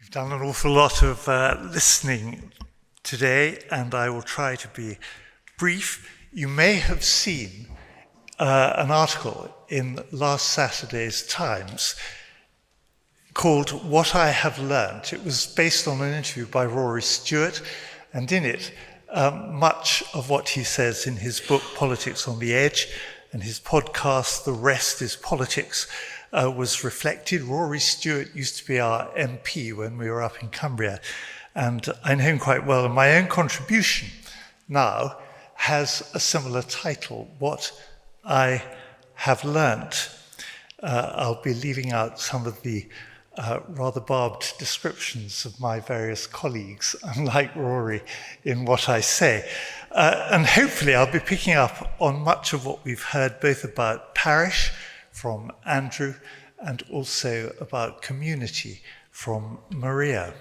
We've done an awful lot of listening today, and I will try to be brief. You may have seen an article in last Saturday's Times called What I Have Learned. It was based on an interview by Rory Stewart, and in it, much of what he says in his book, Politics on the Edge, and his podcast, The Rest is Politics, was reflected. Rory Stewart used to be our MP when we were up in Cumbria, and I know him quite well, and my own contribution now has a similar title, What I Have Learnt. I'll be leaving out some of the rather barbed descriptions of my various colleagues, unlike Rory, in what I say. And hopefully I'll be picking up on much of what we've heard, both about parish from Andrew and also about community from Maria.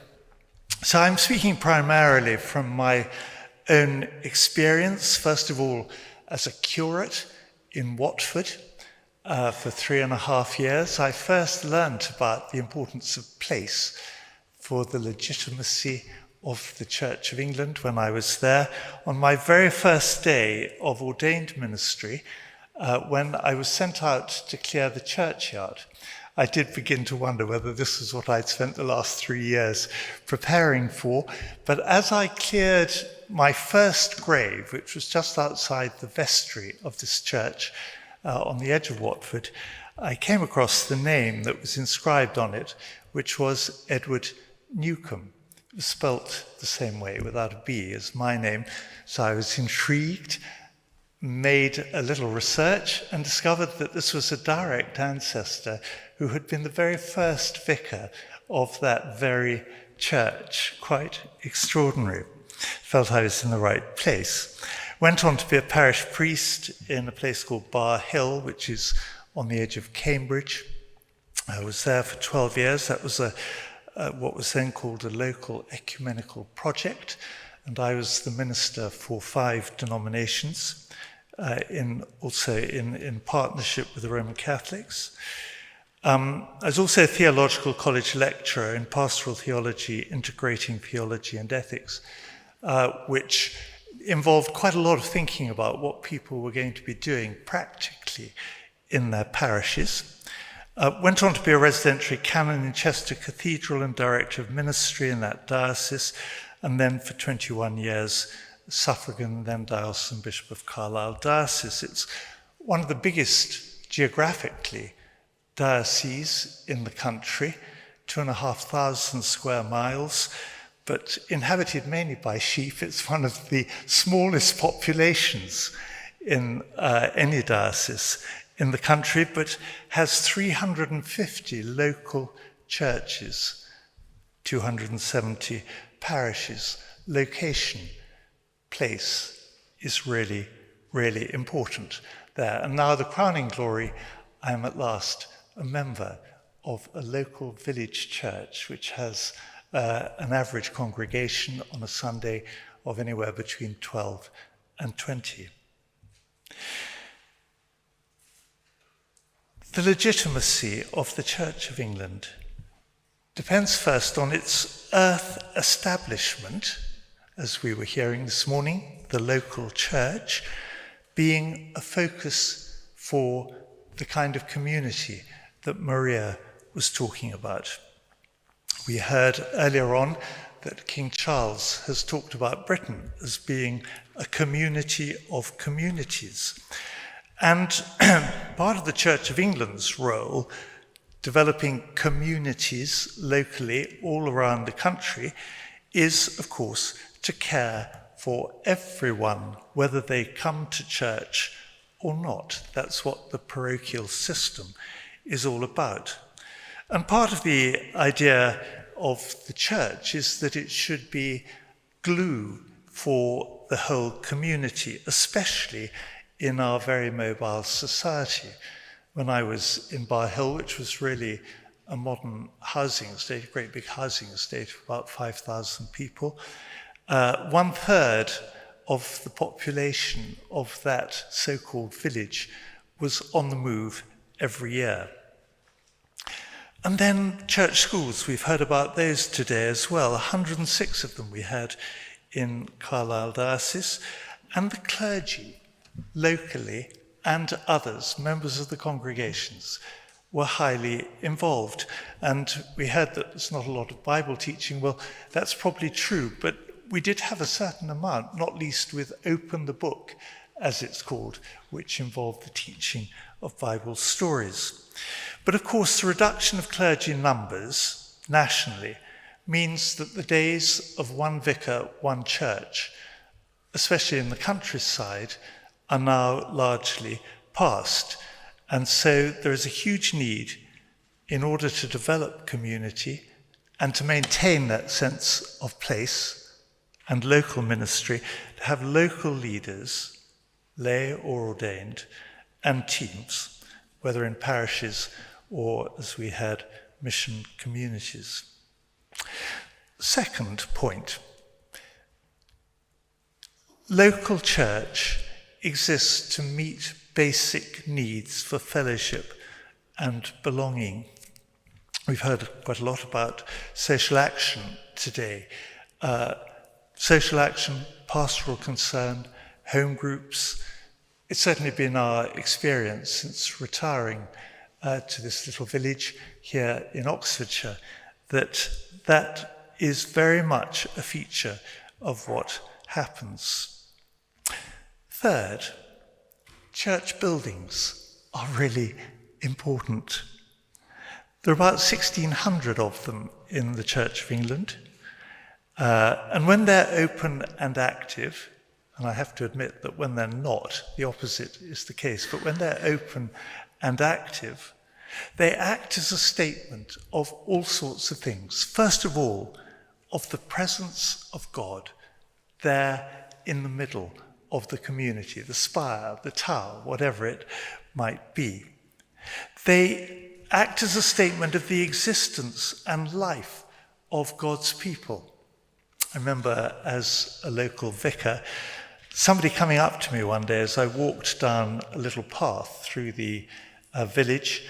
So I'm speaking primarily from my own experience, first of all as a curate in Watford for 3.5 years. I first learned about the importance of place for the legitimacy of the Church of England when I was there on my very first day of ordained ministry, when I was sent out to clear the churchyard. I did begin to wonder whether this was what I'd spent the last 3 years preparing for, but as I cleared my first grave, which was just outside the vestry of this church on the edge of Watford, I came across the name that was inscribed on it, which was Rt Newcome. It was spelt the same way, without a B, as my name, so I was intrigued, made a little research and discovered that this was a direct ancestor who had been the very first vicar of that very church. Quite extraordinary. Felt I was in the right place. Went on to be a parish priest in a place called Bar Hill, which is on the edge of Cambridge. I was there for 12 years. That was what was then called a local ecumenical project, and I was the minister for 5 denominations, also in partnership with the Roman Catholics. I was also a theological college lecturer in pastoral theology, integrating theology and ethics, which involved quite a lot of thinking about what people were going to be doing practically in their parishes. Went on to be a residentiary canon in Chester Cathedral and director of ministry in that diocese, and then for 21 years, suffragan, then diocesan Bishop of Carlisle diocese. It's one of the biggest geographically dioceses in the country, 2,500 square miles, but inhabited mainly by sheep. It's one of the smallest populations in any diocese in the country, but has 350 local churches, 270 parishes. Location, place is really, really important there. And now the crowning glory, I am at last a member of a local village church which has an average congregation on a Sunday of anywhere between 12 and 20. The legitimacy of the Church of England depends first on its earth establishment, as we were hearing this morning, the local church being a focus for the kind of community that Maria was talking about. We heard earlier on that King Charles has talked about Britain as being a community of communities. And part of the Church of England's role, developing communities locally all around the country, is, of course, to care for everyone, whether they come to church or not. That's what the parochial system is all about. And part of the idea of the church is that it should be glue for the whole community, especially in our very mobile society. When I was in Bar Hill, which was really a modern housing estate, a great big housing estate of about 5,000 people, 1/3 of the population of that so-called village was on the move every year. And then church schools, we've heard about those today as well. 106 of them we had in Carlisle Diocese. And the clergy, locally, and others, members of the congregations, were highly involved. And we heard that there's not a lot of Bible teaching. Well, that's probably true, but we did have a certain amount, not least with Open the Book, as it's called, which involved the teaching of Bible stories. But of course, the reduction of clergy numbers nationally means that the days of one vicar, one church, especially in the countryside, are now largely past. And so there is a huge need, in order to develop community and to maintain that sense of place and local ministry, to have local leaders, lay or ordained, and teams, whether in parishes or, as we had, mission communities. Second point, local church exists to meet basic needs for fellowship and belonging. We've heard quite a lot about social action today. Social action, pastoral concern, home groups. It's certainly been our experience since retiring to this little village here in Oxfordshire that is very much a feature of what happens. Third, church buildings are really important. There are about 1,600 of them in the Church of England. And when they're open and active, and I have to admit that when they're not, the opposite is the case, but when they're open and active, they act as a statement of all sorts of things. First of all, of the presence of God there in the middle of the community, the spire, the tower, whatever it might be. They act as a statement of the existence and life of God's people. I remember as a local vicar, somebody coming up to me one day as I walked down a little path through the village,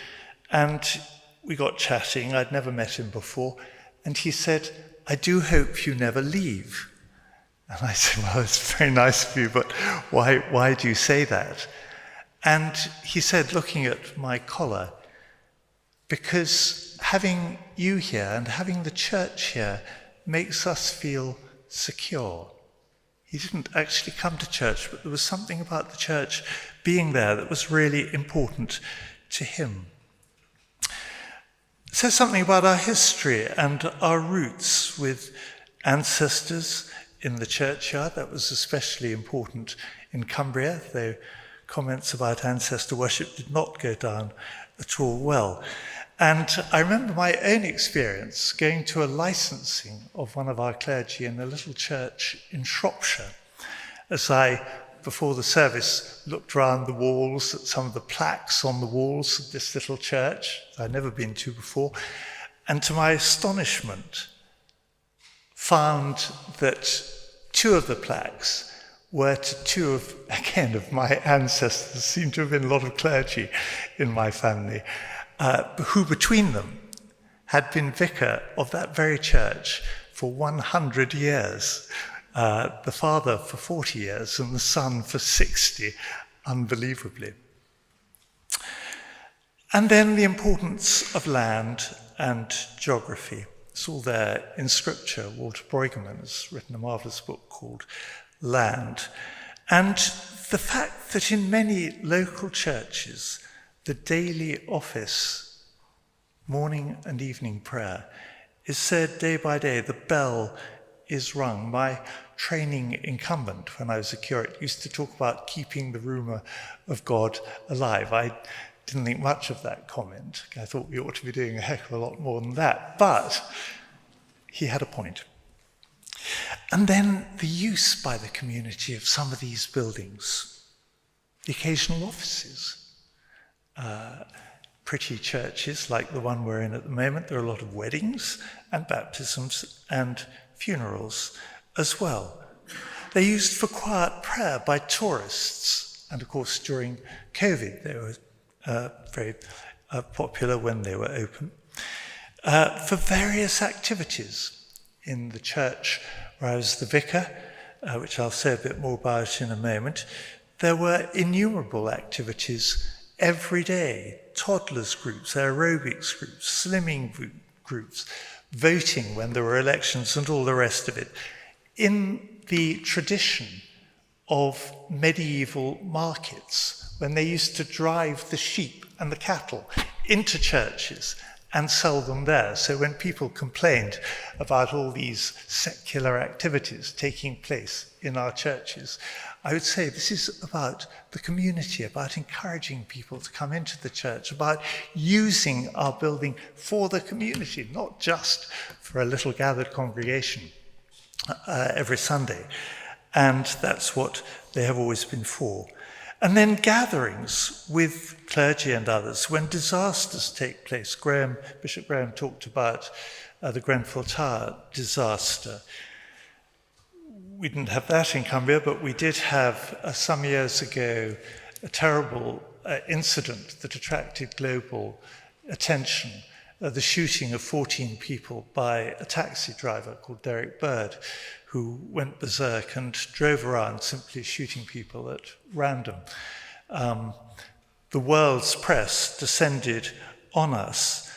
and we got chatting. I'd never met him before, and he said, "I do hope you never leave." And I said, "Well, it's very nice of you, but why do you say that?" And he said, looking at my collar, "Because having you here and having the church here makes us feel secure." He didn't actually come to church, but there was something about the church being there that was really important to him. It says something about our history and our roots with ancestors in the churchyard. That was especially important in Cumbria, though comments about ancestor worship did not go down at all well. And I remember my own experience going to a licensing of one of our clergy in a little church in Shropshire, as I, before the service, looked round the walls at some of the plaques on the walls of this little church I'd never been to before, and to my astonishment, found that two of the plaques were to two of my ancestors. There seemed to have been a lot of clergy in my family, who between them had been vicar of that very church for 100 years. The father for 40 years and the son for 60, unbelievably. And then the importance of land and geography. It's all there in Scripture. Walter Brueggemann has written a marvellous book called Land. And the fact that in many local churches, the daily office, morning and evening prayer, is said day by day. The bell is rung. My training incumbent, when I was a curate, used to talk about keeping the rumour of God alive. I didn't think much of that comment. I thought we ought to be doing a heck of a lot more than that. But he had a point. And then the use by the community of some of these buildings, the occasional offices. Pretty churches like the one we're in at the moment, there are a lot of weddings and baptisms and funerals as well. They're used for quiet prayer by tourists, and of course during COVID they were very popular when they were open. for various activities. In the church where I was the vicar, which I'll say a bit more about in a moment, there were innumerable activities every day. Toddlers groups, aerobics groups, slimming groups, voting when there were elections and all the rest of it. In the tradition of medieval markets, when they used to drive the sheep and the cattle into churches and sell them there. So when people complained about all these secular activities taking place in our churches, I would say this is about the community, about encouraging people to come into the church, about using our building for the community, not just for a little gathered congregation every Sunday. And that's what they have always been for. And then gatherings with clergy and others when disasters take place. Bishop Graham talked about the Grenfell Tower disaster. We didn't have that in Cumbria, but we did have some years ago a terrible incident that attracted global attention, the shooting of 14 people by a taxi driver called Derek Bird, who went berserk and drove around simply shooting people at random. The world's press descended on us,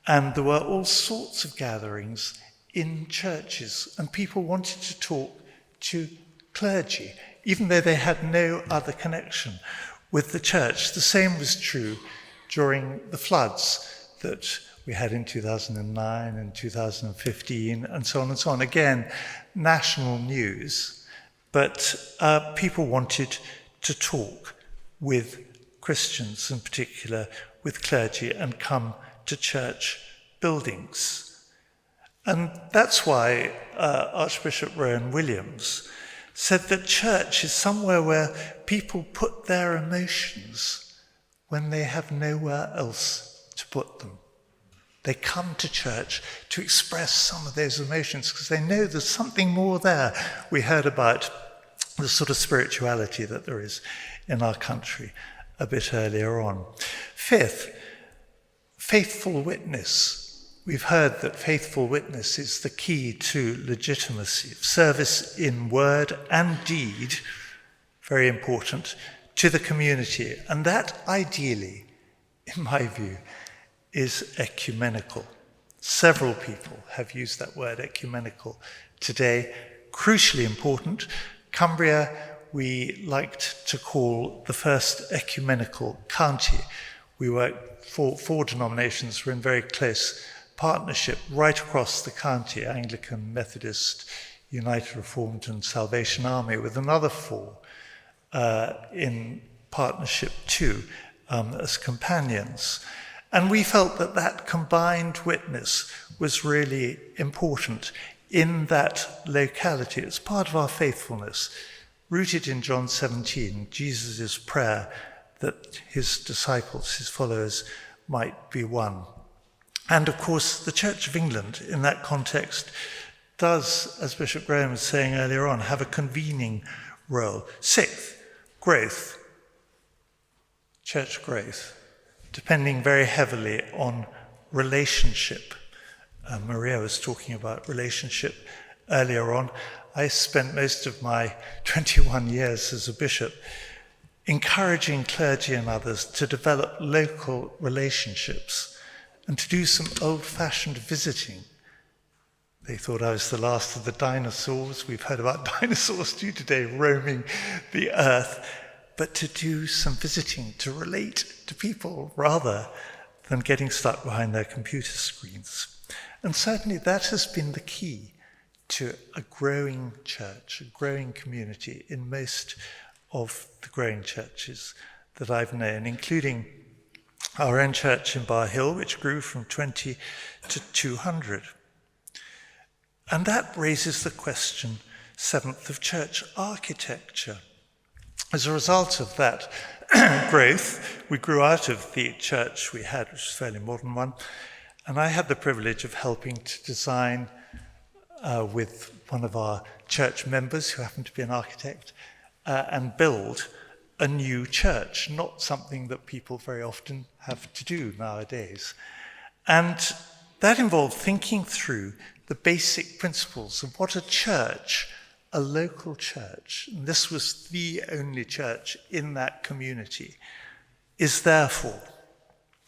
and there were all sorts of gatherings in churches, and people wanted to talk to clergy, even though they had no other connection with the church. The same was true during the floods that we had in 2009 and 2015, and so on and so on. Again, national news, but people wanted to talk with Christians, in particular with clergy, and come to church buildings. And that's why Archbishop Rowan Williams said that church is somewhere where people put their emotions when they have nowhere else to put them. They come to church to express some of those emotions because they know there's something more there. We heard about the sort of spirituality that there is in our country a bit earlier on. Fifth, faithful witness. We've heard that faithful witness is the key to legitimacy, service in word and deed, very important, to the community. And that ideally, in my view, is ecumenical. Several people have used that word ecumenical today. Crucially important. Cumbria, we liked to call the first ecumenical county. We worked for four denominations. We're in very close partnership right across the county, Anglican, Methodist, United Reformed and Salvation Army, with another four in partnership too, as companions. And we felt that that combined witness was really important in that locality. It's part of our faithfulness, rooted in John 17, Jesus' prayer that his disciples, his followers, might be one. And of course, the Church of England, in that context, does, as Bishop Graham was saying earlier on, have a convening role. Sixth, growth, church growth, depending very heavily on relationship. Maria was talking about relationship earlier on. I spent most of my 21 years as a bishop encouraging clergy and others to develop local relationships and to do some old-fashioned visiting. They thought I was the last of the dinosaurs. We've heard about dinosaurs too today, roaming the earth. But to do some visiting, to relate to people rather than getting stuck behind their computer screens. And certainly that has been the key to a growing church, a growing community in most of the growing churches that I've known, including our own church in Bar Hill, which grew from 20 to 200. And that raises the question, seventh, of church architecture. As a result of that growth, we grew out of the church we had, which was a fairly modern one, and I had the privilege of helping to design with one of our church members, who happened to be an architect, and build a new church, not something that people very often have to do nowadays. And that involved thinking through the basic principles of what a church, a local church, and this was the only church in that community, is there for.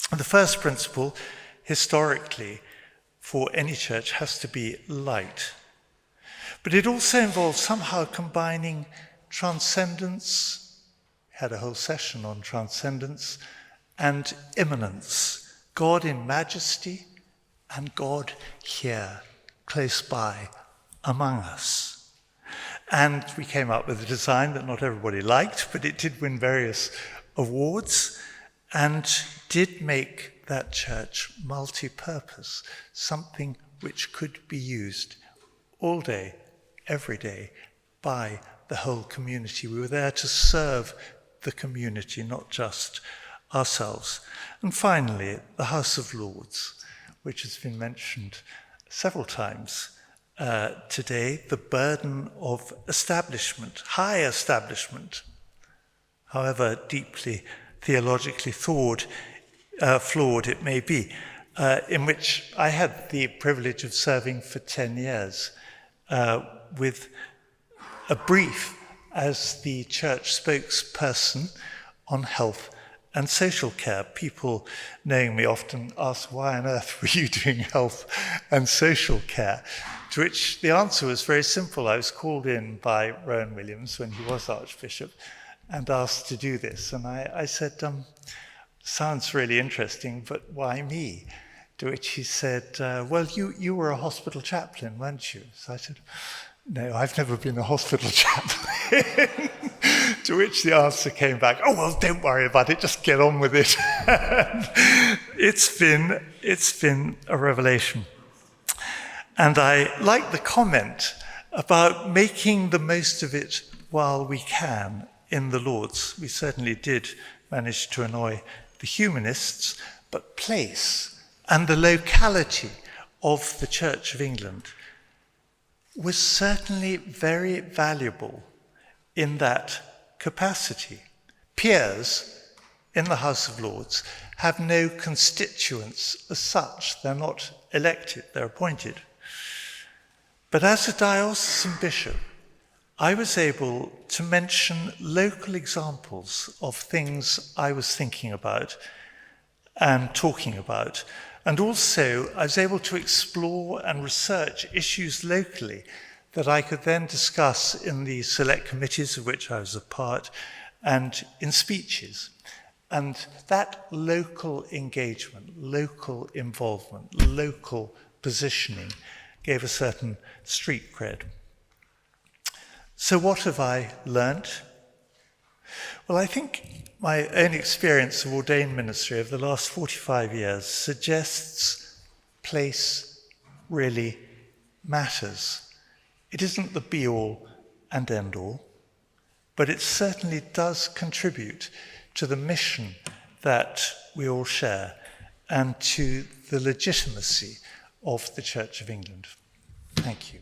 And the first principle, historically, for any church has to be light. But it also involves somehow combining transcendence, had a whole session on transcendence, and immanence, God in majesty and God here, close by, among us. And we came up with a design that not everybody liked, but it did win various awards and did make that church multi-purpose, something which could be used all day, every day, by the whole community. We were there to serve the community, not just ourselves. And finally, the House of Lords, which has been mentioned several times today, the burden of establishment, high establishment, however deeply theologically flawed it may be, in which I had the privilege of serving for 10 years with a brief as the church spokesperson on health and social care. People knowing me often ask, why on earth were you doing health and social care? To which the answer was very simple. I was called in by Rowan Williams when he was Archbishop and asked to do this. And I said, sounds really interesting, but why me? To which he said, well, you were a hospital chaplain, weren't you? So I said, no, I've never been a hospital chaplain. To which the answer came back, oh, well, don't worry about it, just get on with it. It's been a revelation. And I like the comment about making the most of it while we can in the Lords. We certainly did manage to annoy the humanists, but place and the locality of the Church of England was certainly very valuable in that capacity. Peers in the House of Lords have no constituents as such. They're not elected, they're appointed. But as a diocesan bishop, I was able to mention local examples of things I was thinking about and talking about. And also, I was able to explore and research issues locally that I could then discuss in the select committees of which I was a part and in speeches. And that local engagement, local involvement, local positioning gave a certain street cred. So what have I learnt? Well, I think my own experience of ordained ministry over the last 45 years suggests place really matters. It isn't the be-all and end-all, but it certainly does contribute to the mission that we all share and to the legitimacy of the Church of England. Thank you.